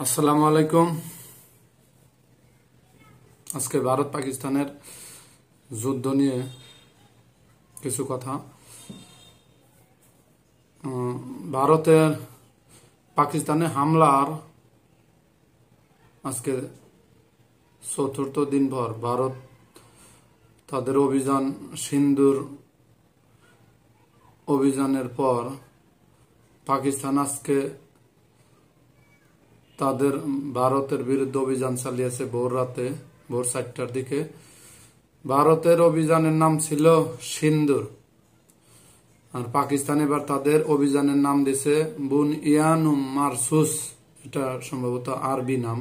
আসসালামু আলাইকুম। আজকে ভারত পাকিস্তানের যুদ্ধ নিয়ে কিছু কথা। ভারতের পাকিস্তানে হামলার আজকে চতুর্থ দিন ভর ভারত তাদের অভিযান সিন্ধুর অভিযানের পর পাকিস্তান আজকে তাদের ভারতের বিরুদ্ধে অভিযান চালিয়েছে ভোর 4টার দিকে। ভারতের অভিযানের নাম ছিল সিন্ধুর, আর পাকিস্তান এবার তাদের অভিযানের নাম দিছে বুন ইয়ানুম মারসুস। এটা সম্ভবত আরবি নাম।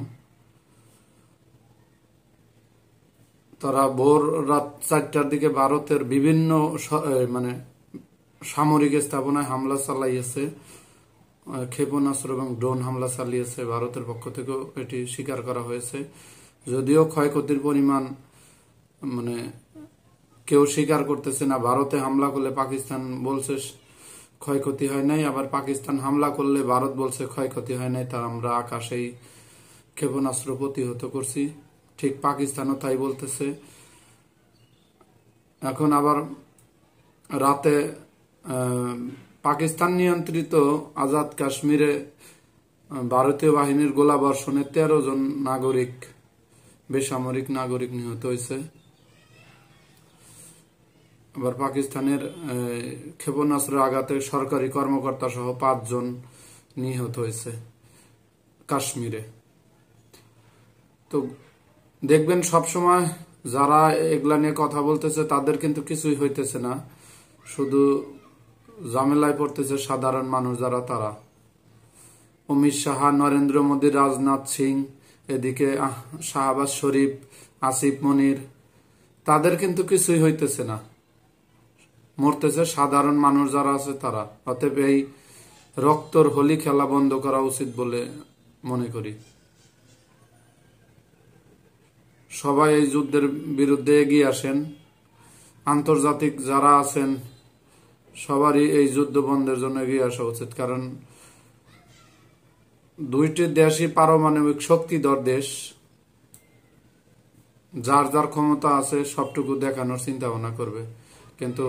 তারা ভোর 4টার দিকে ভারতের বিভিন্ন সামরিক স্থাপনায় হামলা চালাইয়েছে, ক্ষেপণাস্ত্র এবং ড্রোন হামলা চালিয়েছে। ভারতের পক্ষ থেকেও এটি স্বীকার করা হয়েছে, যদিও ক্ষয়ক্ষতির পরিমাণ কেউ স্বীকার করতেছে না। ভারতে হামলা করলে পাকিস্তান বলছে ক্ষয়ক্ষতি হয় নাই, আবার পাকিস্তান হামলা করলে ভারত বলছে ক্ষয়ক্ষতি হয় নাই, তার আমরা আকাশেই ক্ষেপণাস্ত্র প্রতিহত করছি। ঠিক পাকিস্তানও তাই বলতেছে। এখন আবার রাতে পাকিস্তান নিয়ন্ত্রিত আজাদ কাশ্মীরে ভারতীয় বাহিনীর গোলাবর্ষণে 13 জন বেসামরিক নাগরিক নিহত হয়েছে। আবার পাকিস্তানের ক্ষেপণাস্ত্রের আঘাতে সরকারি কর্মকর্তা সহ 5 জন নিহত হয়েছে কাশ্মীরে। তো দেখবেন সবসময় যারা এগুলা নিয়ে কথা বলতেছে তাদের কিন্তু কিছুই হইতেছে না, শুধু ঝামেলায় পড়তেছে সাধারণ মানুষ যারা তারা। অমিত শাহ, নরেন্দ্র মোদী, রাজনাথ সিং, এদিকে শাহবাজ শরীফ, আসিফ মনির, তাদের কিন্তু কিছুই হইতেছে না, মরতেছে সাধারণ মানুষ যারা আছে তারা। অতএব এই রক্তর হোলি খেলা বন্ধ করা উচিত বলে মনে করি। সবাই এই যুদ্ধের বিরুদ্ধে এগিয়ে আসেন। আন্তর্জাতিক যারা আছেন সবারই এই যুদ্ধ বন্ধের জন্য এগিয়ে আসা উচিত, কারণ দুইটি দেশই পারমাণবিক শক্তিধর দেশ। যার যার ক্ষমতা আছে সবটুকু দেখানোর চিন্তা ভাবনা করবে, কিন্তু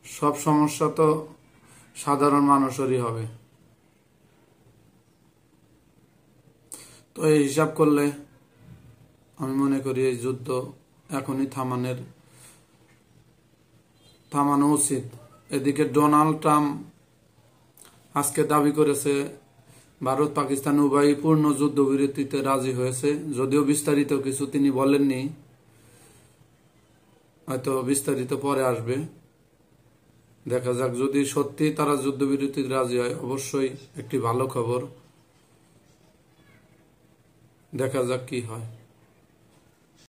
সব সমস্যা তো সাধারণ মানুষেরই হবে। তো এই হিসাব করলে আমি মনে করি এই যুদ্ধ এখনই থামানো উচিত। এদিকে ডোনাল্ড ট্রাম্প আজকে দাবি করেছে ভারত পাকিস্তান উভয়ই পূর্ণ যুদ্ধবিরতিতে রাজি হয়েছে, যদিও বিস্তারিত কিছু তিনি বলেননি, হয়তো বিস্তারিত পরে আসবে। দেখা যাক, যদি সত্যি তারা যুদ্ধবিরতিতে রাজি হয় অবশ্যই একটি ভালো খবর। দেখা যাক কি হয়।